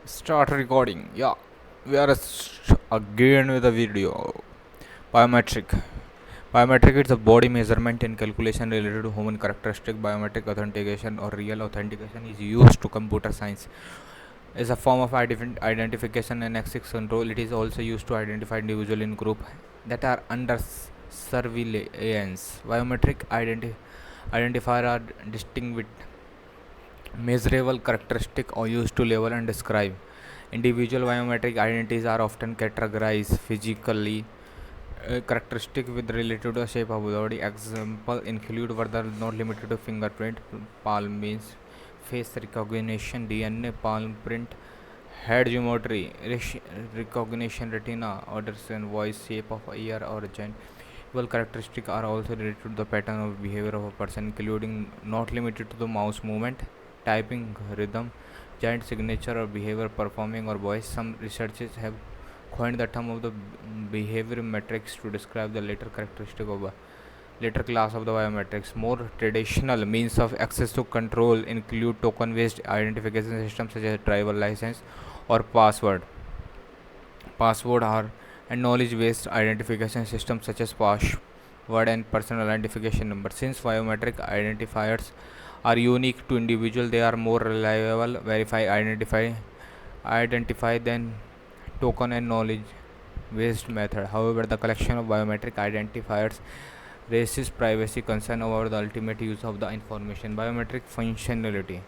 Start recording. Yeah, we are again with a video. Biometric. Biometric is a body measurement and calculation related to human characteristic. Biometric authentication or real authentication is used to computer science. Is a form of identification and access control. It is also used to identify individual in group that are under surveillance. Biometric identifier are distinct with measurable characteristic or used to label and describe. Individual biometric identities are often categorized physically characteristic with related to the shape of the body. Example include but are not limited to fingerprint, palm means face recognition, DNA, palm print, head geometry, recognition, retina, orders and voice, shape of ear or joint. Well, characteristics are also related to the pattern of behavior of a person, including not limited to the mouse movement, typing, rhythm, giant signature or behavior performing or voice. Some researchers have coined the term of the behavior metrics to describe the later characteristic of a later class of the biometrics. More traditional means of access to control include token-based identification systems such as driver license or password are and knowledge-based identification systems such as password and personal identification number. Since biometric identifiers are unique to individual, they are more reliable, identify than token and knowledge-based method. However, the collection of biometric identifiers raises privacy concern about the ultimate use of the information. Biometric functionality.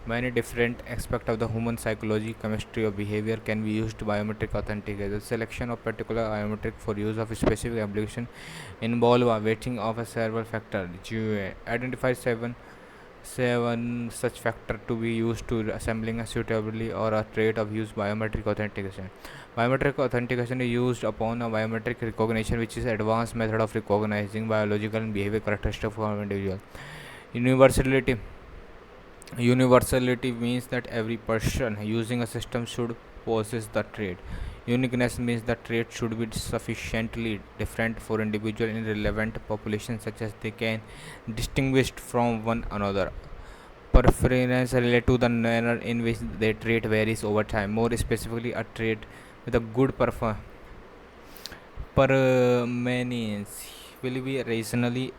Many different aspects of the human psychology, chemistry, or behavior can be used to biometric authentication. The selection of particular biometric for use of a specific application involve a weighting of a several factor. GUI identifies seven such factor to be used to assembling a suitably or a trait of use biometric authentication. Biometric authentication is used upon a biometric recognition, which is advanced method of recognizing biological and behavior characteristics of an individual. Universality. Universality means that every person using a system should possess the trait. Uniqueness means the trait should be sufficiently different for individual in relevant populations such as they can distinguished from one another. Preference relate to the manner in which the trait varies over time. More specifically, a trait with a good permanence will be reasonably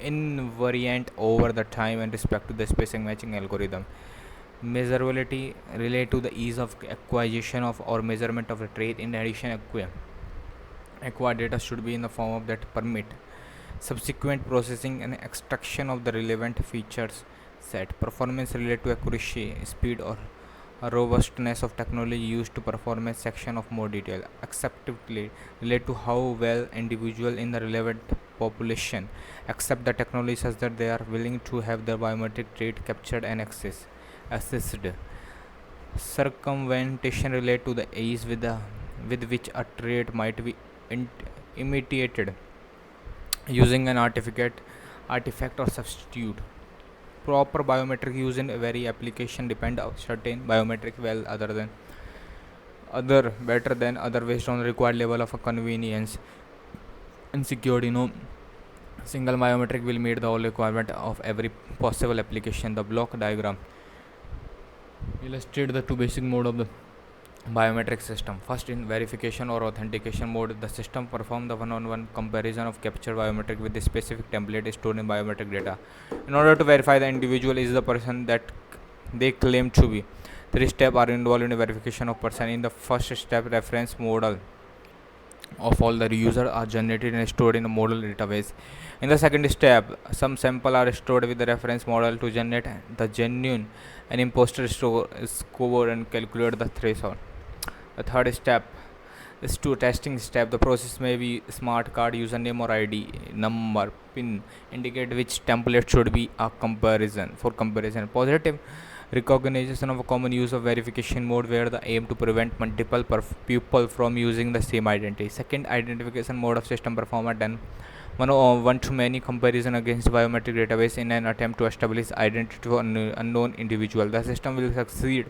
invariant over the time and respect to the spacing matching algorithm. Measurability relate to the ease of acquisition of or measurement of a trait. In addition, acquired data should be in the form of that permit subsequent processing and extraction of the relevant features set. Performance relate to accuracy, speed, or robustness of technology used to perform a section of more detail. Acceptably relate to how well individual in the relevant population accept the technology such that they are willing to have their biometric trait captured and assessed. Circumvention relate to the ease with which a trait might be imitated using an artifact or substitute. Proper biometric use in every application depend on certain biometric well other better than other based on the required level of a convenience and security. No single biometric will meet the all requirement of every possible application. The block diagram illustrate the two basic mode of the biometric system. First, in verification or authentication mode, the system performs the one-on-one comparison of captured biometric with the specific template stored in biometric data in order to verify the individual is the person that they claim to be. Three steps are involved in the verification of person. In the first step, reference model of all the users are generated and stored in a model database. In the second step, some sample are stored with the reference model to generate the genuine and imposter score and calculate the threshold. The third step is to testing step. The process may be smart card, username or ID, number, pin, indicate which template should be a comparison for comparison. Positive recognition of a common use of verification mode where the aim to prevent multiple people from using the same identity. Second, identification mode of system performer done one to many comparison against biometric database in an attempt to establish identity to unknown individual. The system will succeed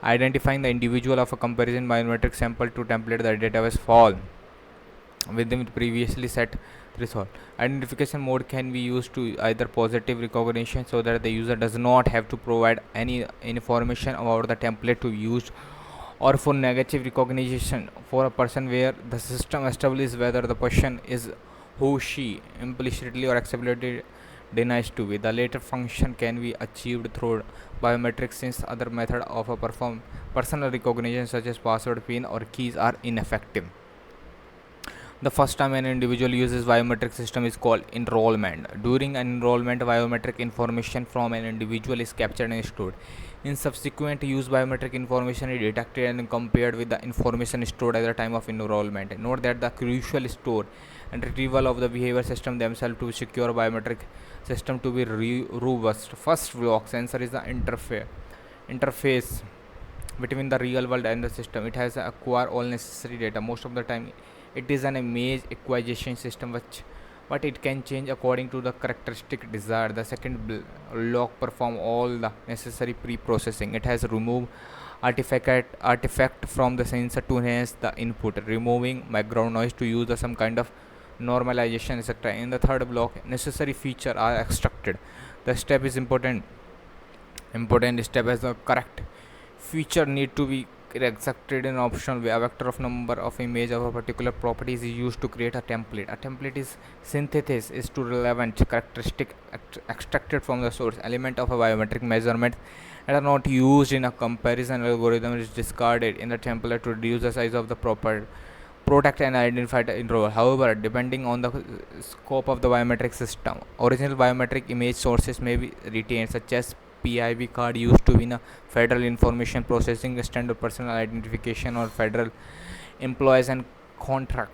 identifying the individual of a comparison biometric sample to template the database fall within previously set threshold. Identification mode can be used to either positive recognition so that the user does not have to provide any information about the template to use or for negative recognition for a person where the system establishes whether the person is who she implicitly or explicitly denies to be. The latter function can be achieved through biometrics since other method of a perform personal recognition such as password, pin or keys are ineffective. The first time an individual uses biometric system is called enrollment. During an enrollment, biometric information from an individual is captured and stored. In subsequent use, biometric information is detected and compared with the information stored at the time of enrollment. Note that the crucial store and retrieval of the behavior system themselves to secure biometric system to be robust. First block sensor is the interface between the real world and the system. It has acquire all necessary data. Most of the time it is an image acquisition system which but it can change according to the characteristic desired. The second block perform all the necessary pre-processing. It has removed artifact from the sensor to enhance the input, removing background noise to use some kind of normalization, etc. In the third block, necessary feature are extracted. The step is important step as the correct feature need to be extracted in optional way. A vector of number of image of a particular property is used to create a template. A template is synthesis is to relevant characteristic extracted from the source element of a biometric measurement and are not used in a comparison algorithm is discarded in the template to reduce the size of the proper protect and identify the enroll. However, depending on the scope of the biometric system, original biometric image sources may be retained, such as PIV card used to be in a federal information processing standard personal identification or federal employees and contractors.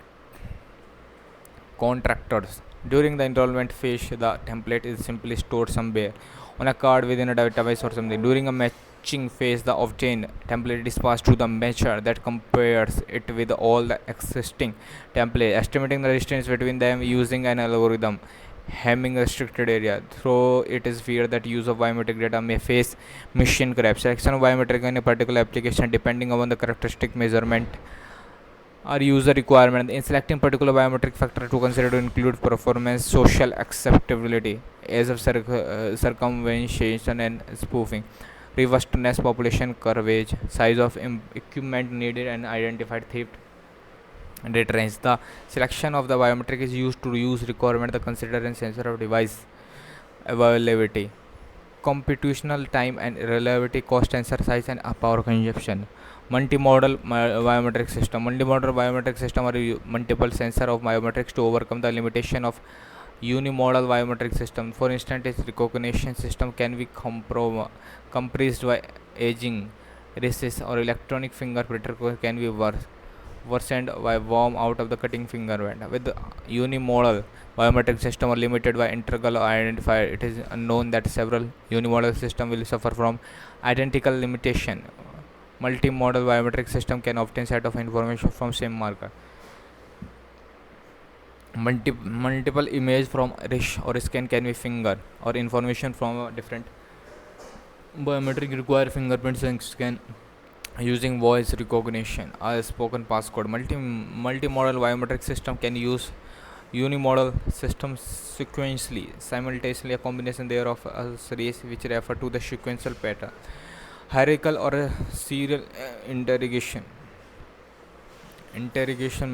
During the enrollment phase, the template is simply stored somewhere on a card within a database or something. During a matching phase, the obtained template is passed to the matcher that compares it with all the existing templates, estimating the distance between them using an algorithm hemming restricted area. Though it is feared that use of biometric data may face mission creep. Selection of biometric in a particular application depending upon the characteristic measurement or user requirement. In selecting particular biometric factor to consider to include performance, social acceptability, age of circumvention and spoofing, robustness, population coverage, size of equipment needed and identified theft and deterrence. The selection of the biometric is used to use requirement the consider and sensor of device availability, computational time and reliability, cost sensor size and power consumption. Multimodal biometric system. Multimodal biometric system are multiple sensor of biometrics to overcome the limitation of unimodal biometric system. For instance, its recognition system can be compressed by aging, recess or electronic fingerprint can be worsened by warm out of the cutting finger band. With the unimodal biometric system are limited by integral identifier. It is unknown that several unimodal system will suffer from identical limitation. Multimodal biometric system can obtain set of information from same marker. Multiple image from wrist or scan can be finger or information from a different biometric require fingerprints and scan using voice recognition or spoken passcode. Multimodal biometric system can use unimodal systems sequentially simultaneously. A combination thereof a series which refer to the sequential pattern, hierarchical or a serial interrogation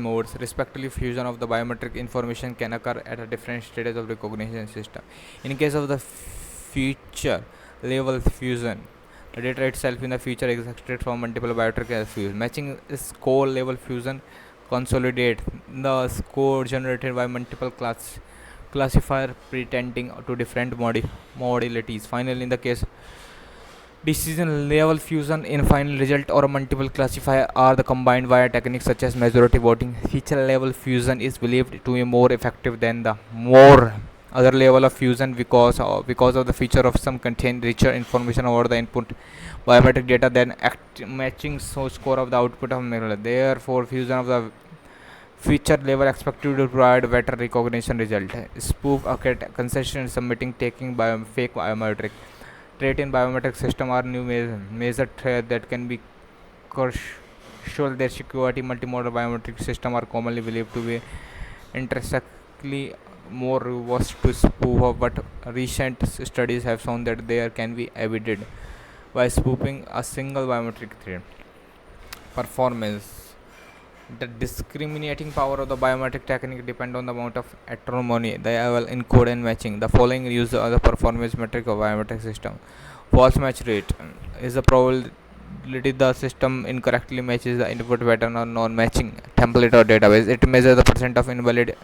modes respectively. Fusion of the biometric information can occur at a different stages of recognition system. In case of the feature level fusion, the data itself in the feature is extracted from multiple biometric fusion. Matching score level fusion consolidate the score generated by multiple classifier pretending to different modalities. Finally, in the case decision level fusion, in final result or a multiple classifier are the combined via techniques such as majority voting. Feature level fusion is believed to be more effective than the more other level of fusion because of the feature of some contain richer information over the input biometric data than matching source score of the output of mirror. Therefore, fusion of the feature level expected to provide better recognition result. Spoof occurred consistent submitting taking fake biometric trait in biometric system are new major threat that can be crucial their security. Multimodal biometric system are commonly believed to be intrinsically more robust to spoof, but recent studies have shown that they can be evaded by spoofing a single biometric threat. Performance. The discriminating power of the biometric technique depend on the amount of heteronomy they will encode and matching. The following use the performance metric of biometric system. False match rate is the probability the system incorrectly matches the input pattern or non-matching template or database. It measures the percent of invalid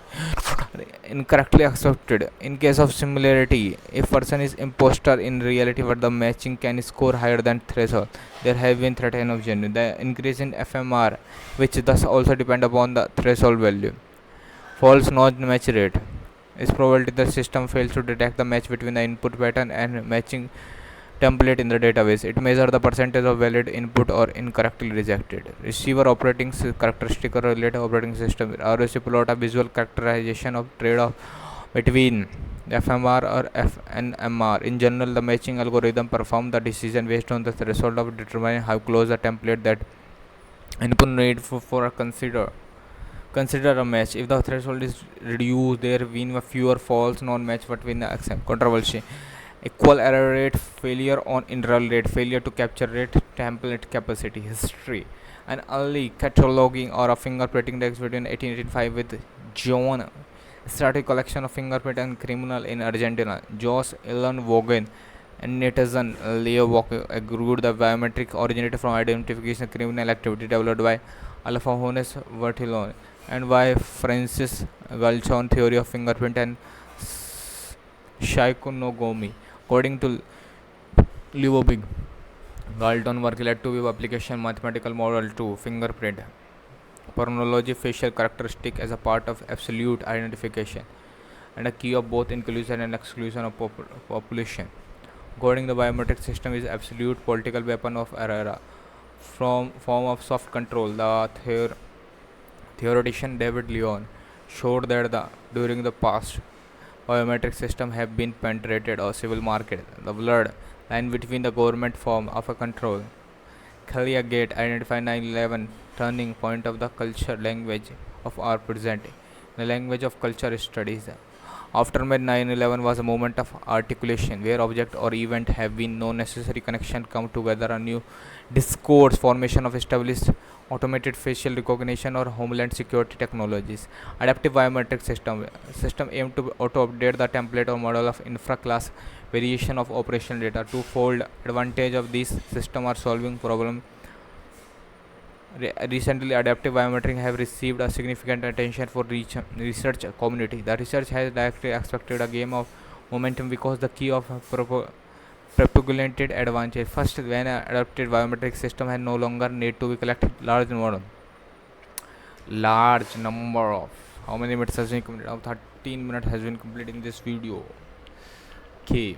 incorrectly accepted. In case of similarity, if person is imposter in reality but the matching can score higher than threshold, there have been threat of genuine. The increase in FMR, which thus also depend upon the threshold value. False non-match rate is probability the system fails to detect the match between the input pattern and matching template in the database. It measures the percentage of valid input or incorrectly rejected. Receiver operating characteristic or related operating system. ROC plot a visual characterization of trade-off between FMR or FNMR. In general, the matching algorithm performs the decision based on the threshold of determining how close the template that input need for a consider a match. If the threshold is reduced, there will be fewer false non-match but win the accept. Controversy. Equal error rate, failure on interval rate, failure to capture rate, template capacity, history. An early cataloging or a fingerprinting text between 1885 with John started collection of fingerprint and criminal in Argentina. Jos Ilan Vogan and netizen Leo Walker agreed the biometric originated from identification of criminal activity developed by Alphonse Vertilon and by Francis Galchon theory of fingerprint and Shaikunogomi. According to Liobig, Galton work led to application mathematical model to fingerprint chronology facial characteristic as a part of absolute identification and a key of both inclusion and exclusion of population. According to the biometric system is absolute political weapon of era from form of soft control. The theoretician David Leon showed that during the past biometric system have been penetrated or civil market. The blurred line between the government form of a control. Kalia Gate identified 9/11 turning point of the culture language of our present. The language of culture studies. After 9/11 was a moment of articulation where object or event have been no necessary connection come together a new discourse formation of established automated facial recognition or homeland security technologies. Adaptive biometric system aim to auto update the template or model of infra class variation of operational data. Twofold advantage of these system are solving problem. Recently, adaptive biometrics have received a significant attention for research community. The research has directly expected a game of momentum because the key of propagated advantage. First, when an adapted biometric system has no longer need to be collected large number of how many minutes has been completed? Now 13 minutes has been completed in this video. Okay.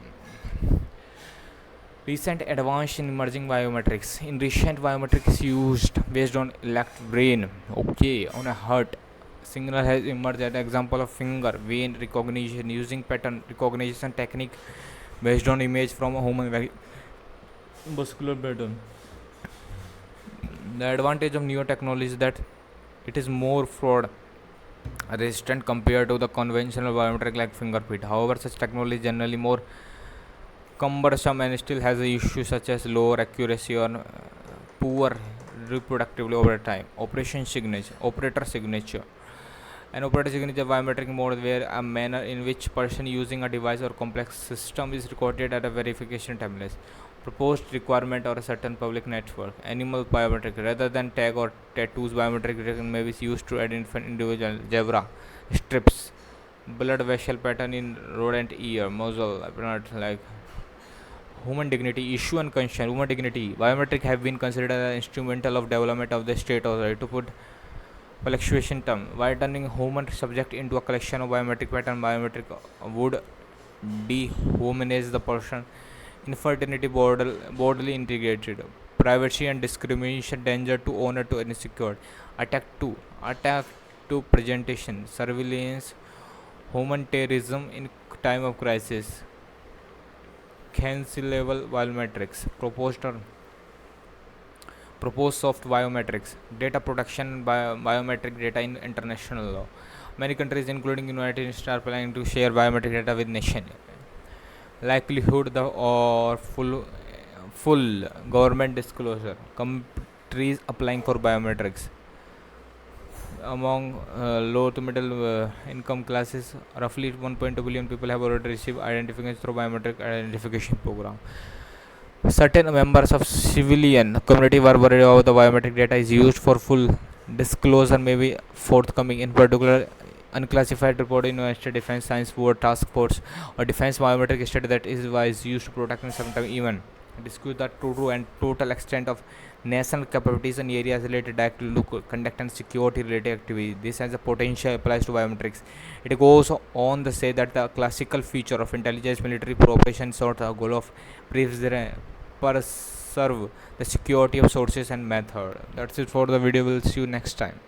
Recent advance in emerging biometrics. In recent biometrics used based on elect brain, okay, on a heart. Signal has emerged as an example of finger vein recognition using pattern recognition technique based on image from a human muscular pattern. The advantage of newer technology is that it is more fraud resistant compared to the conventional biometric like fingerprint. However, such technology is generally more cumbersome and still has issues such as lower accuracy or poor reproductively over time. Operator signature. An operator signature biometric mode where a manner in which person using a device or complex system is recorded at a verification template. Proposed requirement or a certain public network. Animal biometric rather than tag or tattoos biometric may be used to identify individual zebra strips, blood vessel pattern in rodent ear, muzzle, like human dignity issue and concern. Human dignity biometric have been considered as instrumental of development of the state authority to put fluctuation term by turning human subject into a collection of biometric pattern. Biometric would dehumanize the person. Infertility broadly integrated. Privacy and discrimination danger to honor to insecure. Attack to presentation. Surveillance. Humanitarianism in time of crisis. Cancelable biometrics. Proposed soft biometrics. Data protection biometric data in international law. Many countries, including United States, are planning to share biometric data with nation. Likelihood the or full government disclosure. industries applying for biometrics. Among low to middle income classes, roughly 1.2 billion people have already received identification through biometric identification program. Certain members of civilian community were worried about the biometric data is used for full disclosure may be forthcoming. In particular, unclassified report in United States Defense Science Board Task Force or Defense Biometric Study that is was used to protect and sometimes even discuss the true and total extent of national capabilities in areas related directly to conduct and security related activities. This has a potential applies to biometrics. It goes on to say that the classical feature of intelligence military cooperation sort the goal of preserve the security of sources and method. That's it for the video. We'll see you next time.